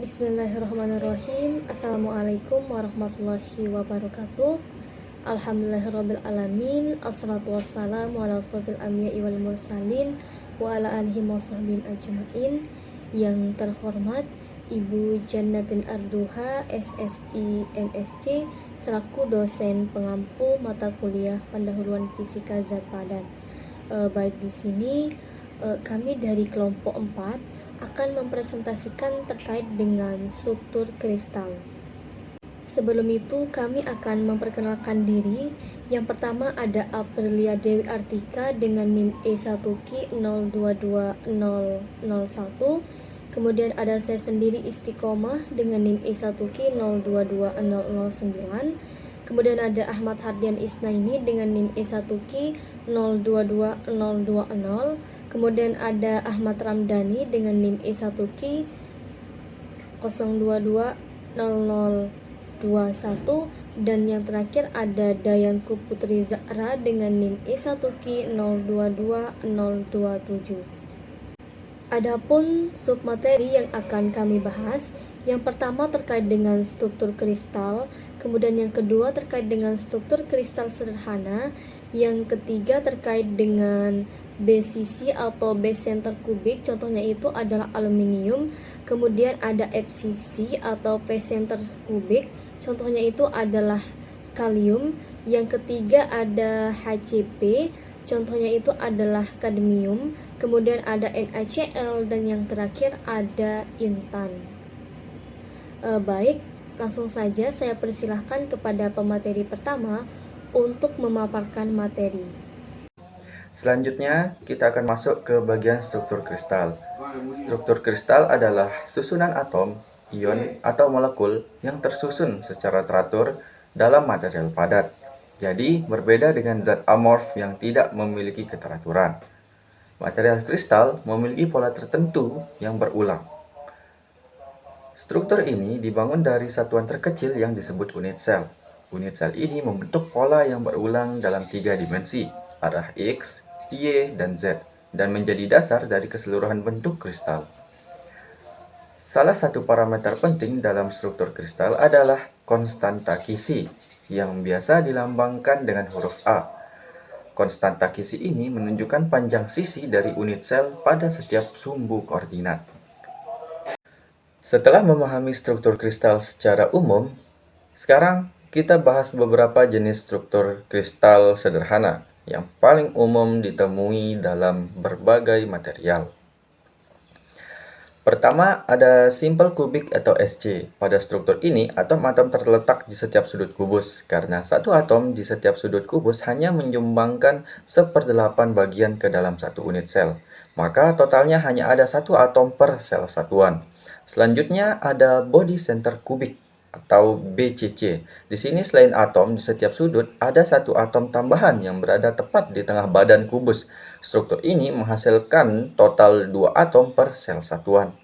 Bismillahirrahmanirrahim. Assalamualaikum warahmatullahi wabarakatuh. Alhamdulillahirrabbilalamin. Assalatu wassalamu ala asrofil anbiya'i wal mursalin wa ala alihi wa sahbihi ajma'in. Yang terhormat Ibu Jannatin Arduha, SSI MSc, selaku dosen pengampu mata kuliah pendahuluan fisika zat padat. Baik, di sini kami dari kelompok 4 akan mempresentasikan terkait dengan struktur kristal. Sebelum itu kami akan memperkenalkan diri. Yang pertama ada Aprilia Dewi Artika dengan NIM E1Q 022001. Kemudian ada saya sendiri Istiqomah dengan NIM E1Q 022009. Kemudian ada Ahmad Hardian Isnaini dengan NIM E1Q 022020. Kemudian ada Ahmad Ramdhani dengan NIM E1Q 022021. Dan yang terakhir ada Dayanku Putri Zahra dengan NIM E1Q 022027. Adapun submateri yang akan kami bahas, yang pertama terkait dengan struktur kristal, kemudian yang kedua terkait dengan struktur kristal sederhana, yang ketiga terkait dengan BCC atau base center kubik, contohnya itu adalah aluminium. Kemudian ada FCC atau base center kubik, contohnya itu adalah kalium. Yang ketiga ada HCP, contohnya itu adalah kadmium. Kemudian ada NaCl, dan yang terakhir ada intan. Baik, langsung saja saya persilahkan kepada pemateri pertama untuk memaparkan materi. Selanjutnya, kita akan masuk ke bagian struktur kristal. Struktur kristal adalah susunan atom, ion, atau molekul yang tersusun secara teratur dalam material padat. Jadi, berbeda dengan zat amorf yang tidak memiliki keteraturan. Material kristal memiliki pola tertentu yang berulang. Struktur ini dibangun dari satuan terkecil yang disebut unit sel. Unit sel ini membentuk pola yang berulang dalam 3 dimensi, arah X, Y, dan Z, dan menjadi dasar dari keseluruhan bentuk kristal. Salah satu parameter penting dalam struktur kristal adalah konstanta Kisi, yang biasa dilambangkan dengan huruf A. Konstanta Kisi ini menunjukkan panjang sisi dari unit sel pada setiap sumbu koordinat. Setelah memahami struktur kristal secara umum, sekarang kita bahas beberapa jenis struktur kristal sederhana yang paling umum ditemui dalam berbagai material. Pertama, ada simple kubik atau SC. Pada struktur ini, atom-atom terletak di setiap sudut kubus, karena satu atom di setiap sudut kubus hanya menyumbangkan 1/8 bagian ke dalam satu unit sel. Maka totalnya hanya ada satu atom per sel satuan. Selanjutnya ada body center kubik atau BCC. Di sini selain atom di setiap sudut, ada satu atom tambahan yang berada tepat di tengah badan kubus. Struktur ini menghasilkan total 2 atom per sel satuan.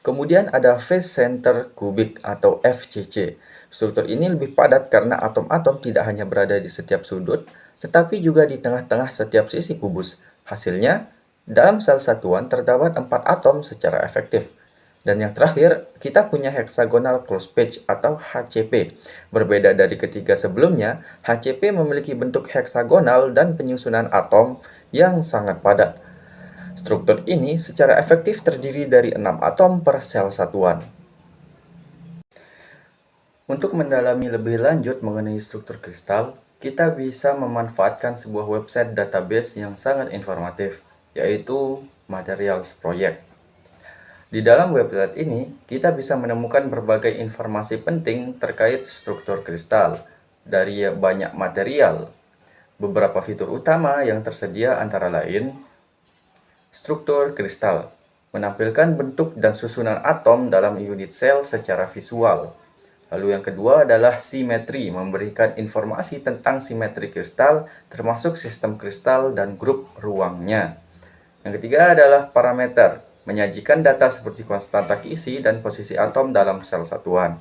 Kemudian ada face center kubik atau FCC. Struktur ini lebih padat karena atom-atom tidak hanya berada di setiap sudut, tetapi juga di tengah-tengah setiap sisi kubus. Hasilnya, dalam sel satuan terdapat 4 atom secara efektif. Dan yang terakhir, kita punya hexagonal close patch atau HCP. Berbeda dari ketiga sebelumnya, HCP memiliki bentuk heksagonal dan penyusunan atom yang sangat padat. Struktur ini secara efektif terdiri dari 6 atom per sel satuan. Untuk mendalami lebih lanjut mengenai struktur kristal, kita bisa memanfaatkan sebuah website database yang sangat informatif, yaitu Materials Project. Di dalam website ini, kita bisa menemukan berbagai informasi penting terkait struktur kristal dari banyak material. Beberapa fitur utama yang tersedia antara lain, struktur kristal menampilkan bentuk dan susunan atom dalam unit sel secara visual. Lalu yang kedua adalah simetri, memberikan informasi tentang simetri kristal, termasuk sistem kristal dan grup ruangnya. Yang ketiga adalah parameter, menyajikan data seperti konstanta Kisi dan posisi atom dalam sel satuan.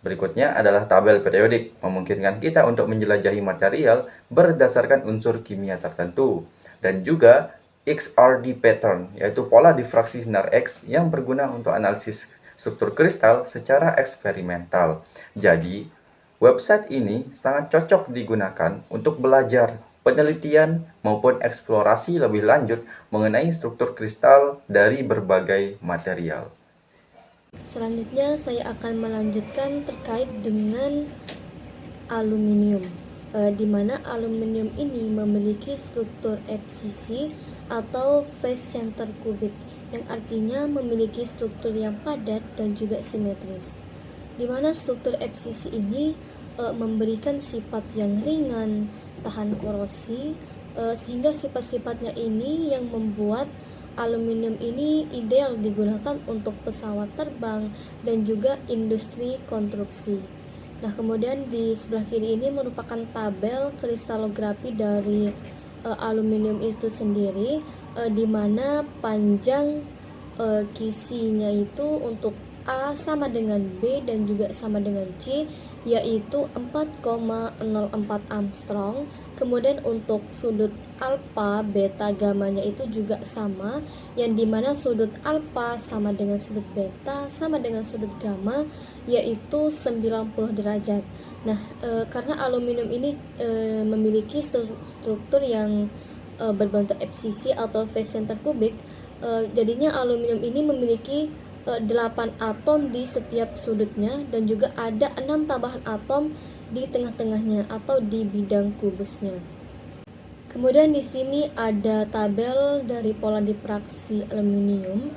Berikutnya adalah tabel periodik, memungkinkan kita untuk menjelajahi material berdasarkan unsur kimia tertentu. Dan juga XRD pattern, yaitu pola difraksi sinar X yang berguna untuk analisis struktur kristal secara eksperimental. Jadi, website ini sangat cocok digunakan untuk belajar, penelitian, maupun eksplorasi lebih lanjut mengenai struktur kristal dari berbagai material. Selanjutnya saya akan melanjutkan terkait dengan aluminium, di mana aluminium ini memiliki struktur FCC atau phase center cubic, yang artinya memiliki struktur yang padat dan juga simetris. Di mana struktur FCC ini memberikan sifat yang ringan, tahan korosi, sehingga sifat-sifatnya ini yang membuat aluminium ini ideal digunakan untuk pesawat terbang dan juga industri konstruksi. Nah, kemudian di sebelah kiri ini merupakan tabel kristalografi dari aluminium itu sendiri, di mana panjang kisinya itu untuk A sama dengan B dan juga sama dengan C, yaitu 4,04 Armstrong. Kemudian untuk sudut alfa, beta, gamanya itu juga sama, yang dimana sudut alfa sama dengan sudut beta sama dengan sudut gamma, yaitu 90 derajat. Nah, karena aluminium ini memiliki struktur yang berbentuk FCC atau phase center cubic, jadinya aluminium ini memiliki 8 atom di setiap sudutnya dan juga ada 6 tambahan atom di tengah-tengahnya atau di bidang kubusnya. Kemudian di sini ada tabel dari pola difraksi aluminium,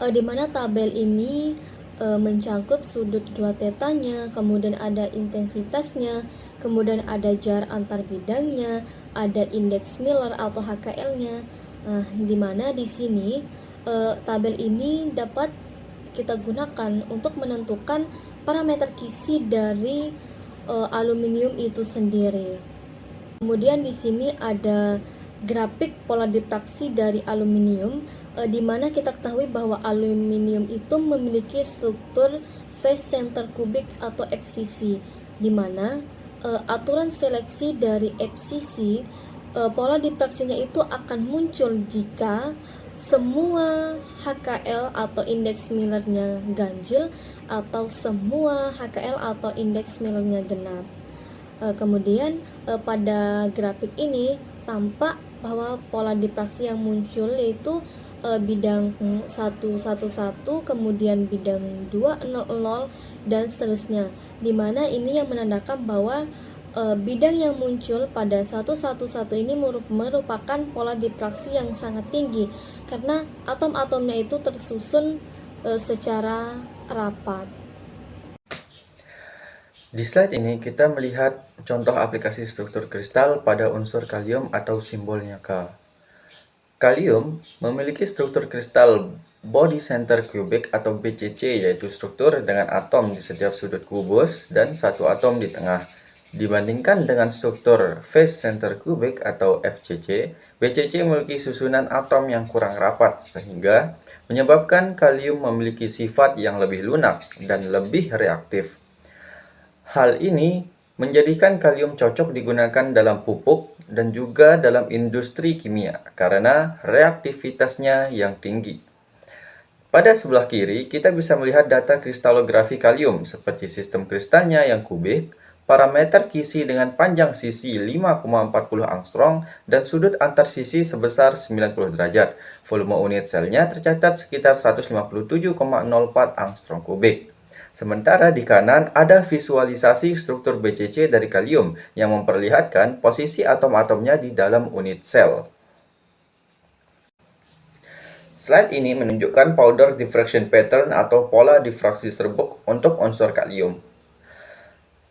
di mana tabel ini mencakup sudut 2 tetanya, kemudian ada intensitasnya, kemudian ada jarak antar bidangnya, ada indeks Miller atau HKL-nya. Nah, di mana di sini tabel ini dapat kita gunakan untuk menentukan parameter kisi dari aluminium itu sendiri. Kemudian di sini ada grafik pola difraksi dari aluminium, di mana kita ketahui bahwa aluminium itu memiliki struktur phase center cubic atau FCC, di mana aturan seleksi dari FCC, pola difraksinya itu akan muncul jika semua HKL atau indeks Miller-nya ganjil atau semua HKL atau indeks Miller-nya genap. Kemudian pada grafik ini tampak bahwa pola difraksi yang muncul yaitu bidang 111, kemudian bidang 200 dan seterusnya, dimana ini yang menandakan bahwa bidang yang muncul pada 111 ini merupakan pola difraksi yang sangat tinggi karena atom-atomnya itu tersusun secara rapat. Di slide ini kita melihat contoh aplikasi struktur kristal pada unsur kalium atau simbolnya K. Kalium memiliki struktur kristal body center cubic atau BCC, yaitu struktur dengan atom di setiap sudut kubus dan satu atom di tengah. Dibandingkan dengan struktur phase center cubic atau FCC, BCC memiliki susunan atom yang kurang rapat sehingga menyebabkan kalium memiliki sifat yang lebih lunak dan lebih reaktif. Hal ini menjadikan kalium cocok digunakan dalam pupuk dan juga dalam industri kimia karena reaktivitasnya yang tinggi. Pada sebelah kiri, kita bisa melihat data kristalografi kalium seperti sistem kristalnya yang kubik, parameter kisi dengan panjang sisi 5,40 angstrom dan sudut antar sisi sebesar 90 derajat. Volume unit selnya tercatat sekitar 157,04 angstrom kubik. Sementara di kanan ada visualisasi struktur BCC dari kalium yang memperlihatkan posisi atom-atomnya di dalam unit sel. Slide ini menunjukkan powder diffraction pattern atau pola difraksi serbuk untuk unsur kalium.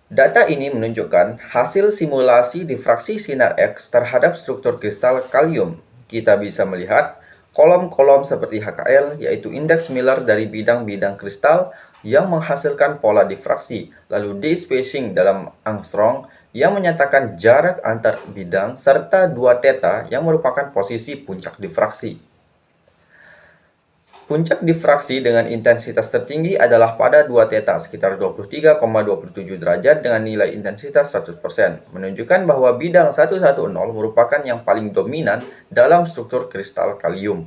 Data ini menunjukkan hasil simulasi difraksi sinar X terhadap struktur kristal kalium. Kita bisa melihat kolom-kolom seperti HKL, yaitu indeks Miller dari bidang-bidang kristal yang menghasilkan pola difraksi, lalu D-spacing dalam angstrom yang menyatakan jarak antar bidang, serta 2 theta yang merupakan posisi puncak difraksi. Puncak difraksi dengan intensitas tertinggi adalah pada 2 theta sekitar 23,27 derajat dengan nilai intensitas 100%, menunjukkan bahwa bidang 110 merupakan yang paling dominan dalam struktur kristal kalium.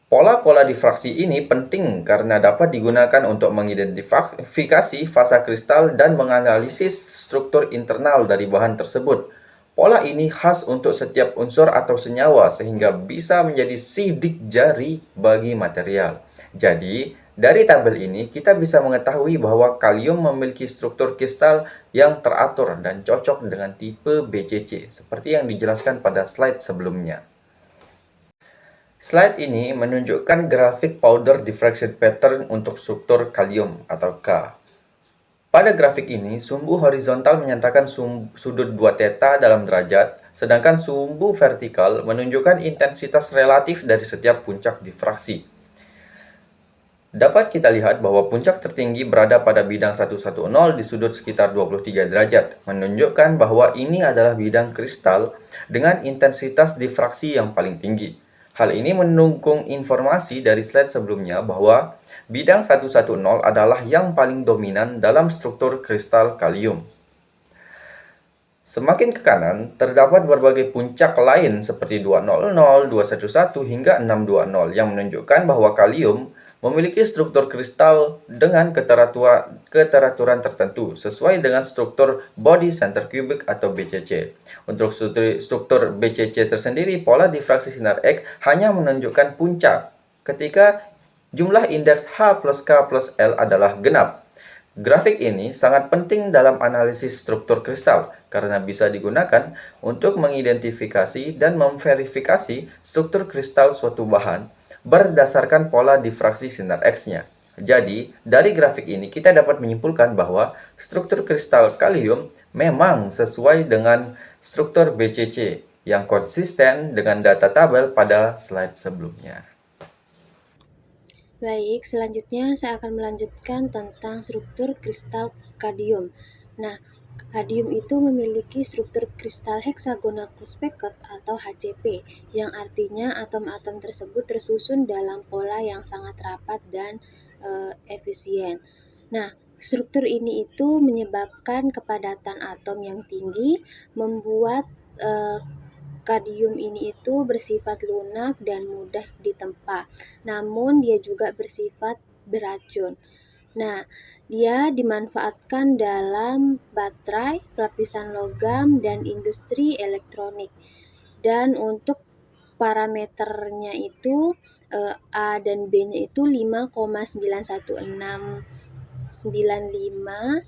Pola-pola difraksi ini penting karena dapat digunakan untuk mengidentifikasi fasa kristal dan menganalisis struktur internal dari bahan tersebut. Pola ini khas untuk setiap unsur atau senyawa sehingga bisa menjadi sidik jari bagi material. Jadi, dari tabel ini kita bisa mengetahui bahwa kalium memiliki struktur kristal yang teratur dan cocok dengan tipe BCC, seperti yang dijelaskan pada slide sebelumnya. Slide ini menunjukkan grafik powder diffraction pattern untuk struktur kalium atau K. Pada grafik ini, sumbu horizontal menyatakan sudut 2 theta dalam derajat, sedangkan sumbu vertikal menunjukkan intensitas relatif dari setiap puncak difraksi. Dapat kita lihat bahwa puncak tertinggi berada pada bidang 110 di sudut sekitar 23 derajat, menunjukkan bahwa ini adalah bidang kristal dengan intensitas difraksi yang paling tinggi. Hal ini mendukung informasi dari slide sebelumnya bahwa bidang 110 adalah yang paling dominan dalam struktur kristal kalium. Semakin ke kanan, terdapat berbagai puncak lain seperti 200, 211 hingga 620 yang menunjukkan bahwa kalium memiliki struktur kristal dengan keteraturan tertentu sesuai dengan struktur body center cubic atau BCC. Untuk struktur BCC tersendiri, pola difraksi sinar X hanya menunjukkan puncak ketika jumlah indeks H plus K plus L adalah genap. Grafik ini sangat penting dalam analisis struktur kristal karena bisa digunakan untuk mengidentifikasi dan memverifikasi struktur kristal suatu bahan berdasarkan pola difraksi sinar X-nya. Jadi, dari grafik ini kita dapat menyimpulkan bahwa struktur kristal kalium memang sesuai dengan struktur BCC yang konsisten dengan data tabel pada slide sebelumnya. Baik, selanjutnya saya akan melanjutkan tentang struktur kristal kadium. Nah, kadium itu memiliki struktur kristal heksagonal close-packed atau HCP, yang artinya atom-atom tersebut tersusun dalam pola yang sangat rapat dan efisien. Nah, struktur ini itu menyebabkan kepadatan atom yang tinggi, membuat kadium ini itu bersifat lunak dan mudah ditempa. Namun dia juga bersifat beracun. Nah, dia dimanfaatkan dalam baterai, lapisan logam, dan industri elektronik. Dan untuk parameternya itu A dan B-nya itu 5,91695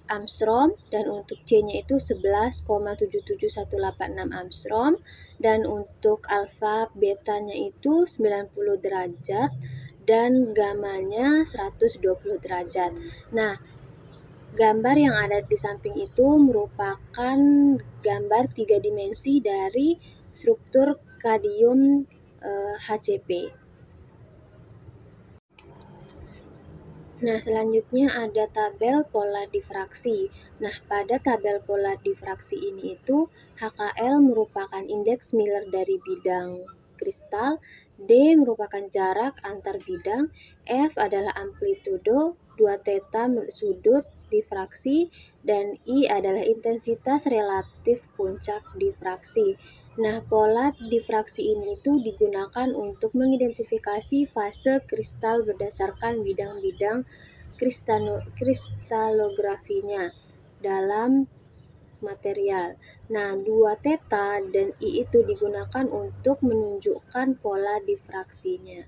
Armstrong, dan untuk C-nya itu 11,77186 Armstrong, dan untuk alfa betanya itu 90 derajat dan gamanya 120 derajat. Nah, gambar yang ada di samping itu merupakan gambar 3 dimensi dari struktur kadium HCP. Nah, selanjutnya ada tabel pola difraksi. Nah, pada tabel pola difraksi ini itu HKL merupakan indeks Miller dari bidang kristal, D merupakan jarak antar bidang, F adalah amplitudo, 2 theta sudut difraksi, dan I adalah intensitas relatif puncak difraksi. Nah, pola difraksi ini itu digunakan untuk mengidentifikasi fase kristal berdasarkan bidang-bidang kristalografinya dalam material. Nah, 2 theta dan I itu digunakan untuk menunjukkan pola difraksinya.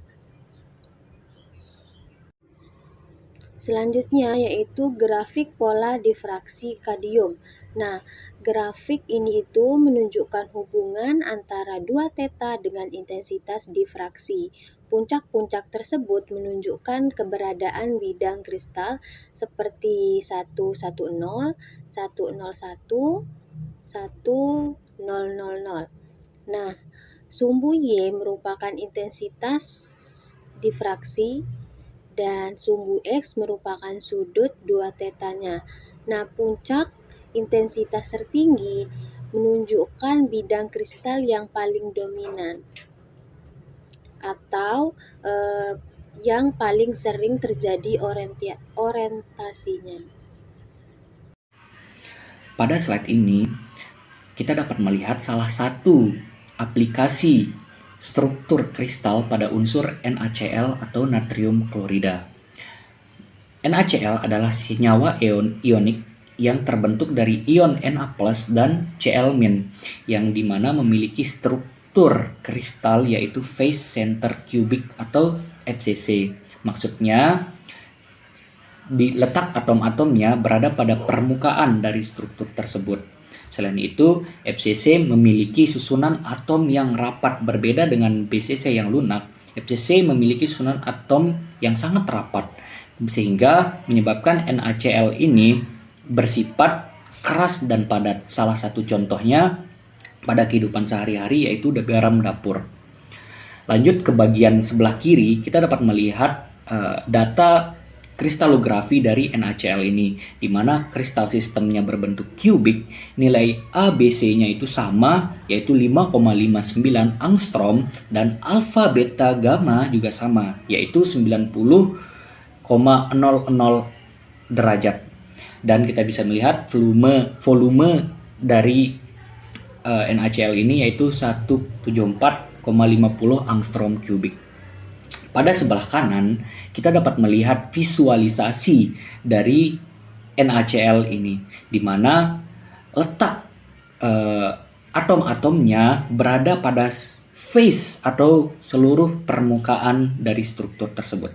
Selanjutnya yaitu grafik pola difraksi kadium. Nah, grafik ini itu menunjukkan hubungan antara 2 theta dengan intensitas difraksi. Puncak-puncak tersebut menunjukkan keberadaan bidang kristal seperti 110, 101, 1000. Nah, sumbu Y merupakan intensitas difraksi dan sumbu X merupakan sudut 2 tetanya. Nah, puncak intensitas tertinggi menunjukkan bidang kristal yang paling dominan atau yang paling sering terjadi orientasinya. Pada slide ini, kita dapat melihat salah satu aplikasi struktur kristal pada unsur NaCl atau natrium klorida. NaCl adalah senyawa ionik yang terbentuk dari ion Na+ dan Cl- yang dimana memiliki struktur kristal yaitu face center cubic atau FCC. Maksudnya di letak atom-atomnya berada pada permukaan dari struktur tersebut. Selain itu, FCC memiliki susunan atom yang rapat. Berbeda dengan BCC yang lunak, FCC memiliki susunan atom yang sangat rapat, sehingga menyebabkan NaCl ini bersifat keras dan padat. Salah satu contohnya pada kehidupan sehari-hari yaitu garam dapur. Lanjut ke bagian sebelah kiri, kita dapat melihat data kristalografi dari NaCl ini, di mana kristal sistemnya berbentuk kubik. Nilai ABC-nya itu sama, yaitu 5,59 angstrom, dan alfa beta gamma juga sama, yaitu 90,00 derajat. Dan kita bisa melihat volume dari NaCl ini yaitu 174,50 angstrom kubik. Pada sebelah kanan, kita dapat melihat visualisasi dari NaCl ini, di mana letak atom-atomnya berada pada face atau seluruh permukaan dari struktur tersebut.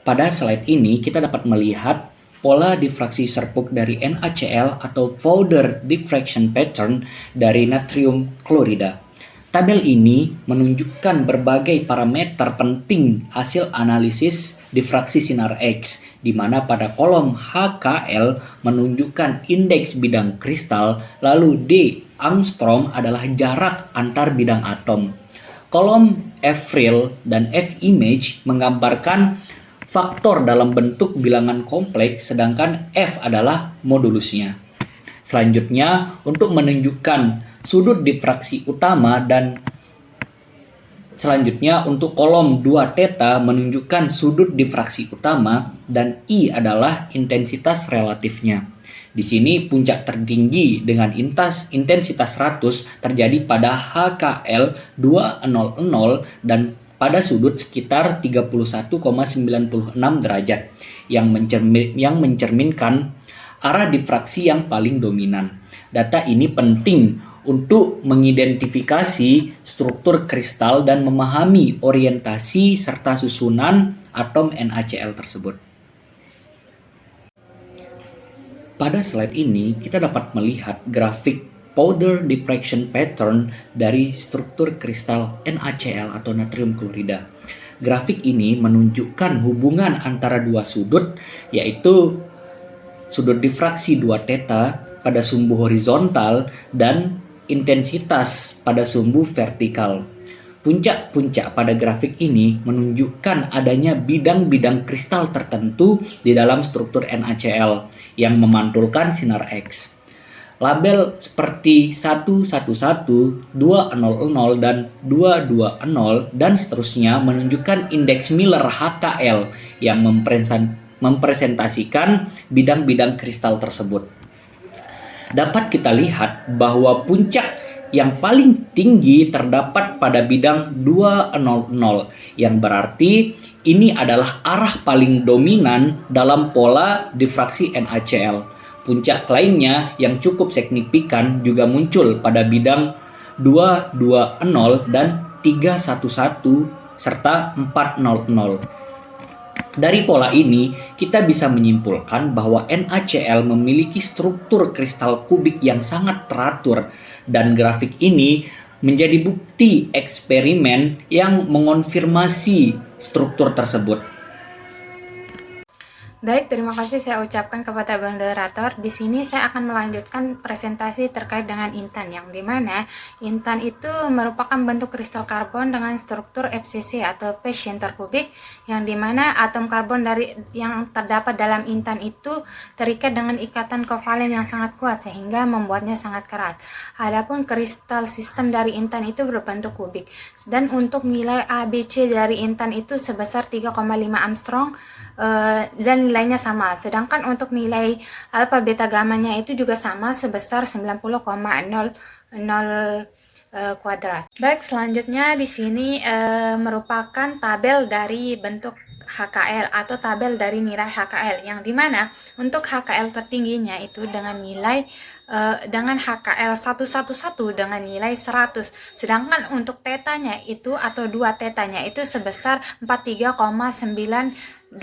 Pada slide ini, kita dapat melihat pola difraksi serpuk dari NaCl atau powder diffraction pattern dari natrium klorida. Tabel ini menunjukkan berbagai parameter penting hasil analisis difraksi sinar X, di mana pada kolom HKL menunjukkan indeks bidang kristal, lalu D angstrom adalah jarak antar bidang atom. Kolom F-real dan F-image menggambarkan faktor dalam bentuk bilangan kompleks, sedangkan F adalah modulusnya. Selanjutnya, untuk menunjukkan sudut difraksi utama dan selanjutnya untuk kolom 2 theta menunjukkan sudut difraksi utama dan I adalah intensitas relatifnya. Di sini puncak tertinggi dengan intensitas 100 terjadi pada HKL 200 dan pada sudut sekitar 31,96 derajat yang mencerminkan arah difraksi yang paling dominan. Data ini penting untuk mengidentifikasi struktur kristal dan memahami orientasi serta susunan atom NaCl tersebut. Pada slide ini, kita dapat melihat grafik powder diffraction pattern dari struktur kristal NaCl atau natrium klorida. Grafik ini menunjukkan hubungan antara dua sudut, yaitu sudut difraksi 2 theta pada sumbu horizontal dan intensitas pada sumbu vertikal. Puncak-puncak pada grafik ini menunjukkan adanya bidang-bidang kristal tertentu di dalam struktur NaCl yang memantulkan sinar X. Label seperti 111, 200, dan 220 dan seterusnya menunjukkan indeks Miller HKL yang mempresentasikan bidang-bidang kristal tersebut. Dapat kita lihat bahwa puncak yang paling tinggi terdapat pada bidang 200, yang berarti ini adalah arah paling dominan dalam pola difraksi NaCl. Puncak lainnya yang cukup signifikan juga muncul pada bidang 220 dan 311 serta 400. Dari pola ini, kita bisa menyimpulkan bahwa NaCl memiliki struktur kristal kubik yang sangat teratur, dan grafik ini menjadi bukti eksperimen yang mengonfirmasi struktur tersebut. Baik, terima kasih saya ucapkan kepada moderator. Di sini saya akan melanjutkan presentasi terkait dengan intan, yang dimana intan itu merupakan bentuk kristal karbon dengan struktur FCC atau phase center kubik, yang dimana atom karbon yang terdapat dalam intan itu terikat dengan ikatan kovalen yang sangat kuat sehingga membuatnya sangat keras. Adapun kristal sistem dari intan itu berbentuk kubik, dan untuk nilai ABC dari intan itu sebesar 3,5 angstrom. Dan nilainya sama, sedangkan untuk nilai alfa beta gamanya itu juga sama sebesar 90,00 kuadrat. Baik, selanjutnya di sini merupakan tabel dari bentuk HKL atau tabel dari nilai HKL, yang dimana untuk HKL tertingginya itu dengan nilai dengan HKL 111 dengan nilai 100, sedangkan untuk tetanya itu atau 2 tetanya itu sebesar 43,9299.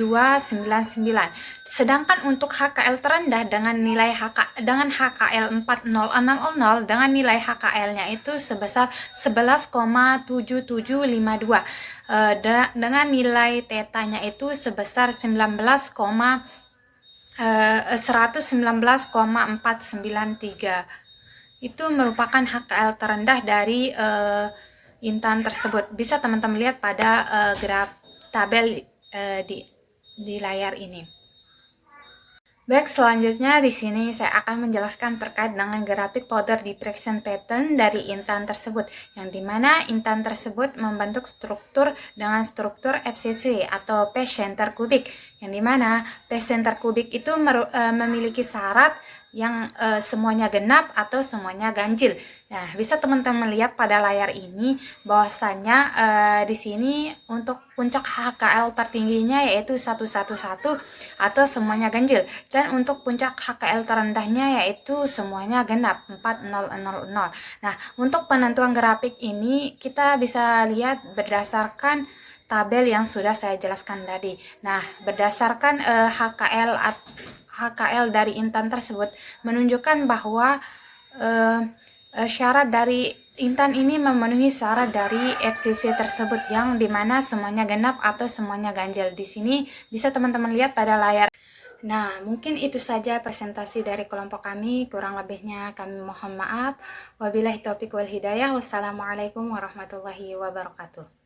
Sedangkan untuk HKL terendah dengan nilai HKL 40000 dengan nilai HKL-nya itu sebesar 11,7752. Dengan nilai tetanya itu sebesar 119,493. Itu merupakan HKL terendah dari Intan tersebut. Bisa teman-teman lihat pada graf tabel di layar ini. Baik, selanjutnya di sini saya akan menjelaskan terkait dengan grafik powder diffraction pattern dari intan tersebut, yang dimana intan tersebut membentuk struktur dengan struktur FCC atau phase center kubik, yang dimana phase center kubik itu memiliki syarat yang semuanya genap atau semuanya ganjil. Nah, bisa teman-teman lihat pada layar ini bahwasanya di sini untuk puncak HKL tertingginya yaitu 111 atau semuanya ganjil, dan untuk puncak HKL terendahnya yaitu semuanya genap 4000. Nah, untuk penentuan grafik ini kita bisa lihat berdasarkan tabel yang sudah saya jelaskan tadi. Nah, berdasarkan HKL dari intan tersebut menunjukkan bahwa syarat dari intan ini memenuhi syarat dari FCC tersebut, yang dimana semuanya genap atau semuanya ganjil. Di sini bisa teman-teman lihat pada layar. Nah, mungkin itu saja presentasi dari kelompok kami. Kurang lebihnya kami mohon maaf. Wabillahi taufiq wal hidayah. Wassalamualaikum warahmatullahi wabarakatuh.